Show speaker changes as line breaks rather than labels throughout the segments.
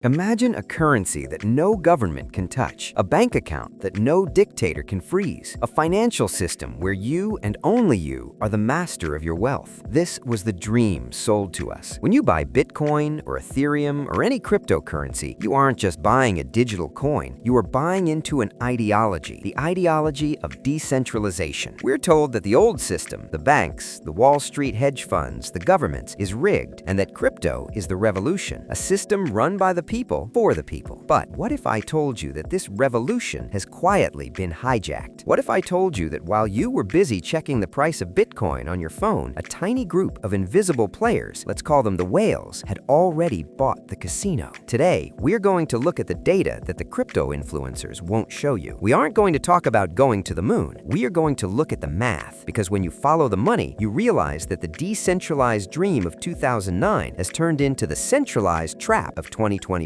Imagine a currency that no government can touch, a bank account that no dictator can freeze, a financial system where you and only you are the master of your wealth. This was the dream sold to us. When you buy Bitcoin or Ethereum or any cryptocurrency, you aren't just buying a digital coin, you are buying into an ideology, the ideology of decentralization. We're told that the old system, the banks, the Wall Street hedge funds, the governments, is rigged, and that crypto is the revolution, a system run by the people for the people. But what if I told you that this revolution has quietly been hijacked? What if I told you that while you were busy checking the price of Bitcoin on your phone, a tiny group of invisible players, let's call them the whales, had already bought the casino? Today, we're going to look at the data that the crypto influencers won't show you. We aren't going to talk about going to the moon. We are going to look at the math, because when you follow the money, you realize that the decentralized dream of 2009 has turned into the centralized trap of 2025.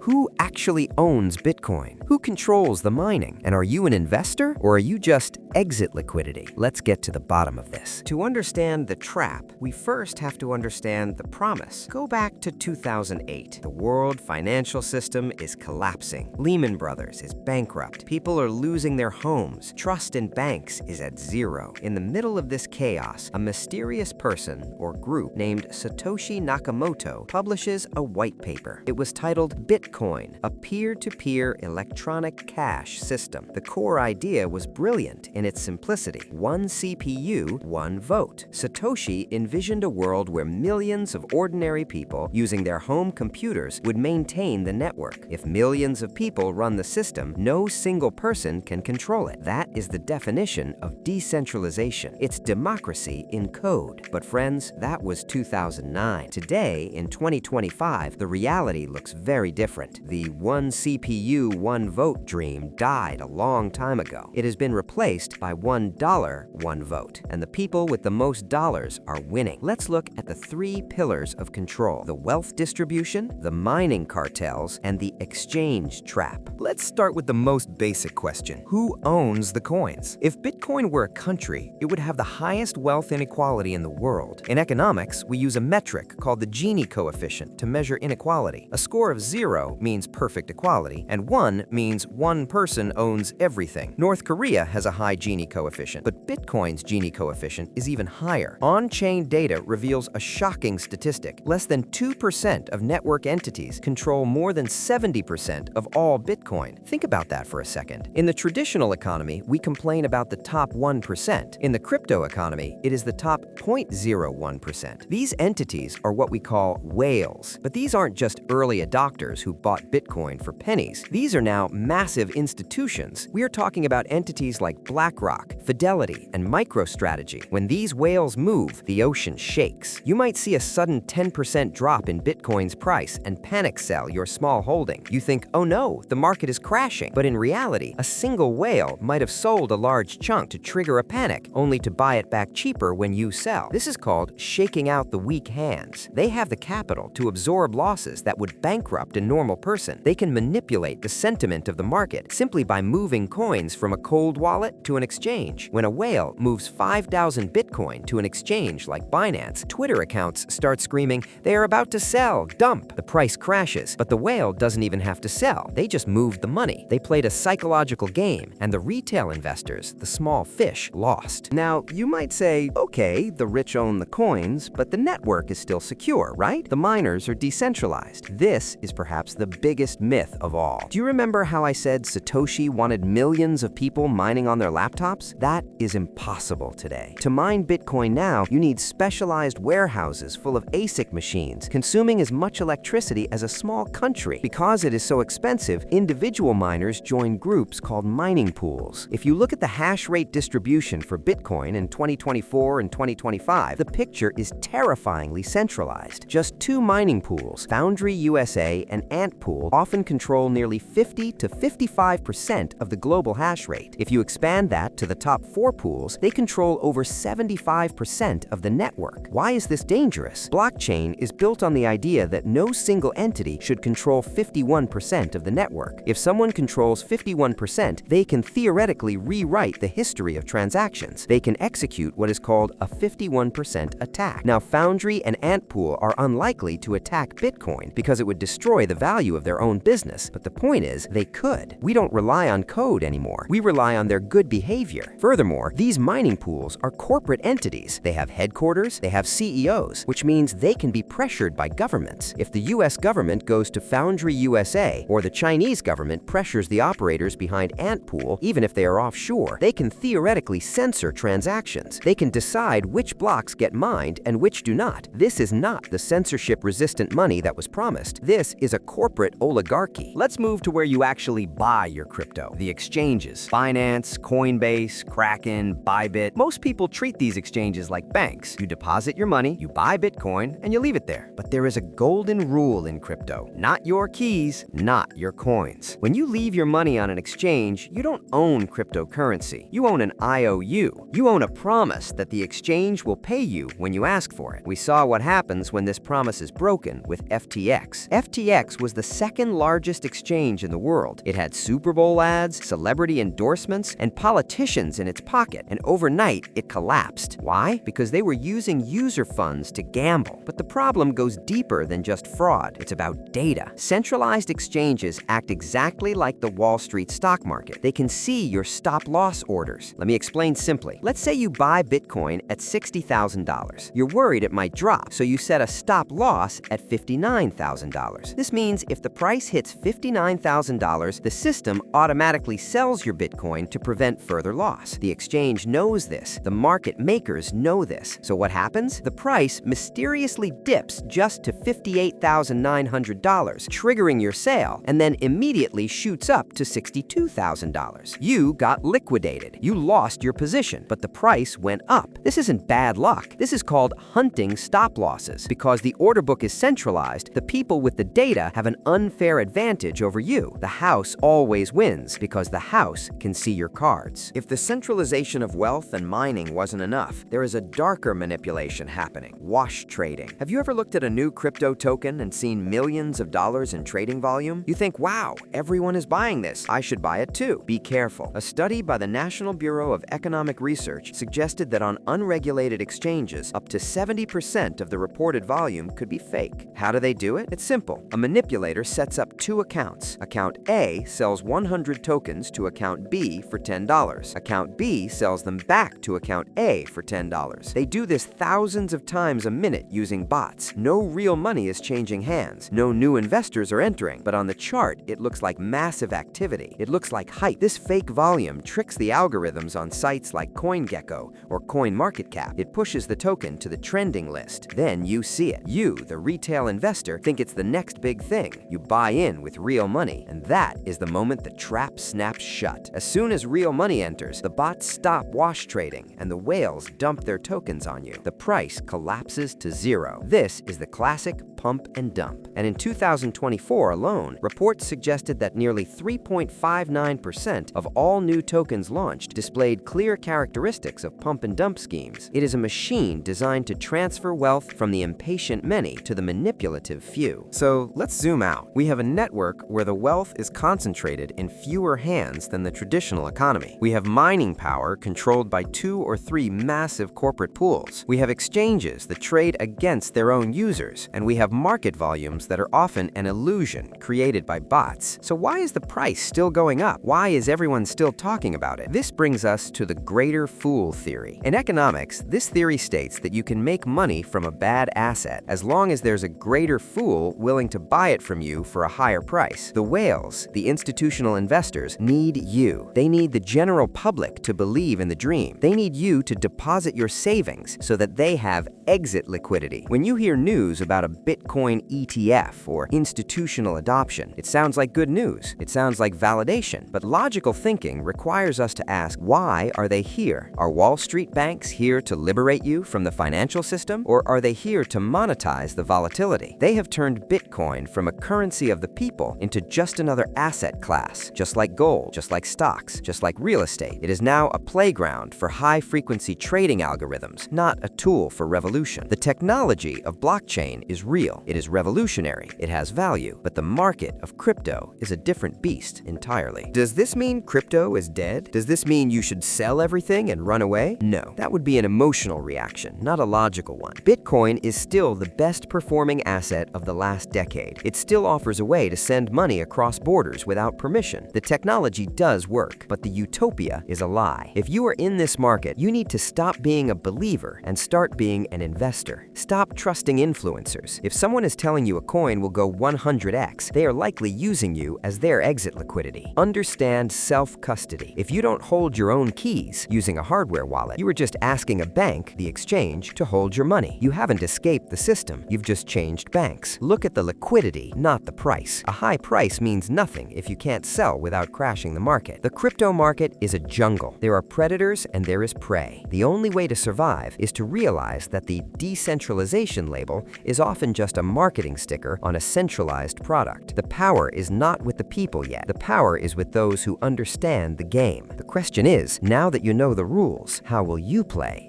Who actually owns Bitcoin? Who controls the mining? And are you an investor, or are you just exit liquidity? Let's get to the bottom of this. To understand the trap, we first have to understand the promise. Go back to 2008. The world financial system is collapsing. Lehman Brothers is bankrupt. People are losing their homes. Trust in banks is at zero. In the middle of this chaos, a mysterious person or group named Satoshi Nakamoto publishes a white paper. It was titled Bitcoin, a peer-to-peer electronic cash system. The core idea was brilliant in its simplicity. One CPU, one vote. Satoshi envisioned a world where millions of ordinary people using their home computers would maintain the network. If millions of people run the system, no single person can control it. That is the definition of decentralization. It's democracy in code. But friends, that was 2009. Today, in 2025, the reality looks very different. The one CPU, one vote dream died a long time ago. It has been replaced by $1, one vote, and the people with the most dollars are winning. Let's look at the three pillars of control: the wealth distribution, the mining cartels, and the exchange trap. Let's start with the most basic question. Who owns the coins? If Bitcoin were a country, it would have the highest wealth inequality in the world. In economics, we use a metric called the Gini coefficient to measure inequality. A score of 0 means perfect equality, and 1 means one person owns everything. North Korea has a high Gini coefficient, but Bitcoin's Gini coefficient is even higher. On-chain data reveals a shocking statistic. Less than 2% of network entities control more than 70% of all Bitcoin. Think about that for a second. In the traditional economy, we complain about the top 1%. In the crypto economy, it is the top 0.01%. These entities are what we call whales, but these aren't just early adopters who bought Bitcoin for pennies. These are now massive institutions. We are talking about entities like BlackRock, Fidelity, and MicroStrategy. When these whales move, the ocean shakes. You might see a sudden 10% drop in Bitcoin's price and panic sell your small holding. You think, oh no, the market is crashing. But in reality, a single whale might have sold a large chunk to trigger a panic, only to buy it back cheaper when you sell. This is called shaking out the weak hands. They have the capital to absorb losses that would bankrupt a normal person. They can manipulate the sentiment of the market simply by moving coins from a cold wallet to an exchange. When a whale moves 5,000 Bitcoin to an exchange like Binance, Twitter accounts start screaming, they are about to sell, dump. The price crashes, but the whale doesn't even have to sell. They just moved the money. They played a psychological game, and the retail investors, the small fish, lost. Now, you might say, okay, the rich own the coins, but the network is still secure, right? The miners are decentralized. This is perhaps the biggest myth of all. Do you remember how I said Satoshi wanted millions of people mining on their laptops? That is impossible today. To mine Bitcoin now, you need specialized warehouses full of ASIC machines, consuming as much electricity as a small country. Because it is so expensive, individual miners join groups called mining pools. If you look at the hash rate distribution for Bitcoin in 2024 and 2025, the picture is terrifyingly centralized. Just two mining pools, Foundry USA and Ant Pool, often control nearly 50 to 55% of the global hash rate. If you expand that to the top 4 pools, they control over 75% of the network. Why is this dangerous? Blockchain is built on the idea that no single entity should control 51% of the network. If someone controls 51%, they can theoretically rewrite the history of transactions. They can execute what is called a 51% attack. Now, Foundry and Ant Pool are unlikely to attack Bitcoin because it would destroy the value of their own business, but the point is, they could. We don't rely on code anymore. We rely on their good behavior. Furthermore, these mining pools are corporate entities. They have headquarters, they have CEOs, which means they can be pressured by governments. If the US government goes to Foundry USA, or the Chinese government pressures the operators behind Antpool, even if they are offshore, they can theoretically censor transactions. They can decide which blocks get mined and which do not. This is not the censorship-resistant money that was promised. This is a corporate oligarchy. Let's move to where you actually buy your crypto. The exchanges. Binance, Coinbase, Kraken, Bybit. Most people treat these exchanges like banks. You deposit your money, you buy Bitcoin, and you leave it there. But there is a golden rule in crypto. Not your keys, not your coins. When you leave your money on an exchange, you don't own cryptocurrency. You own an IOU. You own a promise that the exchange will pay you when you ask for it. We saw what happens when this promise is broken with FTX. FTX was the second largest exchange in the world. It had Super Bowl ads, celebrity endorsements, and politicians in its pocket, and overnight it collapsed. Why? Because they were using user funds to gamble. But the problem goes deeper than just fraud. It's about data. Centralized exchanges act exactly like the Wall Street stock market. They can see your stop-loss orders. Let me explain simply. Let's say you buy Bitcoin at $60,000. You're worried it might drop, so you set a stop-loss at $59,000. This means if the price hits $59,000, the system automatically sells your Bitcoin to prevent further loss. The exchange knows this. The market makers know this. So what happens? The price mysteriously dips just to $58,900, triggering your sale, and then immediately shoots up to $62,000. You got liquidated. You lost your position, but the price went up. This isn't bad luck. This is called hunting stop losses. Because the order book is centralized, the people with the data have an unfair advantage over you. The house always wins because the house can see your cards. If the centralization of wealth and mining wasn't enough, there is a darker manipulation happening: wash trading. Have you ever looked at a new crypto token and seen millions of dollars in trading volume? You think, wow, everyone is buying this. I should buy it too. Be careful. A study by the National Bureau of Economic Research suggested that on unregulated exchanges, up to 70% of the reported volume could be fake. How do they do it? It's simple. A manipulator sets up two accounts. Account A sells 100 tokens to account B for $10. Account B sells them back to account A for $10. They do this thousands of times a minute using bots. No real money is changing hands. No new investors are entering. But on the chart, it looks like massive activity. It looks like hype. This fake volume tricks the algorithms on sites like CoinGecko or CoinMarketCap. It pushes the token to the trending list. Then you see it. You, the retail investor, think it's the next big thing. You buy in with real money, and that is the moment the trap snaps shut. As soon as real money enters, the bots stop wash trading, and the whales dump their tokens on you. The price collapses to zero. This is the classic pump and dump. And in 2024 alone, reports suggested that nearly 3.59% of all new tokens launched displayed clear characteristics of pump and dump schemes. It is a machine designed to transfer wealth from the impatient many to the manipulative few. So let's zoom out. We have a network where the wealth is concentrated in fewer hands than the traditional economy. We have mining power controlled by 2 or 3 massive corporate pools. We have exchanges that trade against their own users, and we have market volumes that are often an illusion created by bots. So why is the price still going up? Why is everyone still talking about it? This brings us to the greater fool theory. In economics, this theory states that you can make money from a bad asset as long as there's a greater fool willing to buy it from you for a higher price. The whales, the institutional investors, need you. They need the general public to believe in the dream. They need you to deposit your savings so that they have exit liquidity. When you hear news about a Bitcoin ETF or institutional adoption, it sounds like good news. It sounds like validation. But logical thinking requires us to ask, why are they here? Are Wall Street banks here to liberate you from the financial system, or are they here to monetize the volatility? They have turned Bitcoin from a currency of the people into just another asset class, just like gold, just like stocks, just like real estate. It is now a playground for high-frequency trading algorithms, not a tool for revolution. The technology of blockchain is real. It is revolutionary. It has value. But the market of crypto is a different beast entirely. Does this mean crypto is dead? Does this mean you should sell everything and run away? No. That would be an emotional reaction, not a logical one. Bitcoin is still the best performing asset of the last decade. It still offers a way to send money across borders without permission. The technology does work, but the utopia is a lie. If you are in this market, you need to stop being a believer and start being an investor. Stop trusting influencers. If someone is telling you a coin will go 100x, they are likely using you as their exit liquidity. Understand self-custody. If you don't hold your own keys using a hardware wallet, you are just asking a bank, the exchange, to hold your money. You haven't escaped the system, you've just changed banks. Look at the liquidity, not the price. A high price means nothing if you can't sell without crashing the market. The crypto market is a jungle. There are predators and there is prey. The only way to survive is to realize that the decentralization label is often just a marketing sticker on a centralized product. The power is not with the people yet. The power is with those who understand the game. The question is, now that you know the rules, how will you play?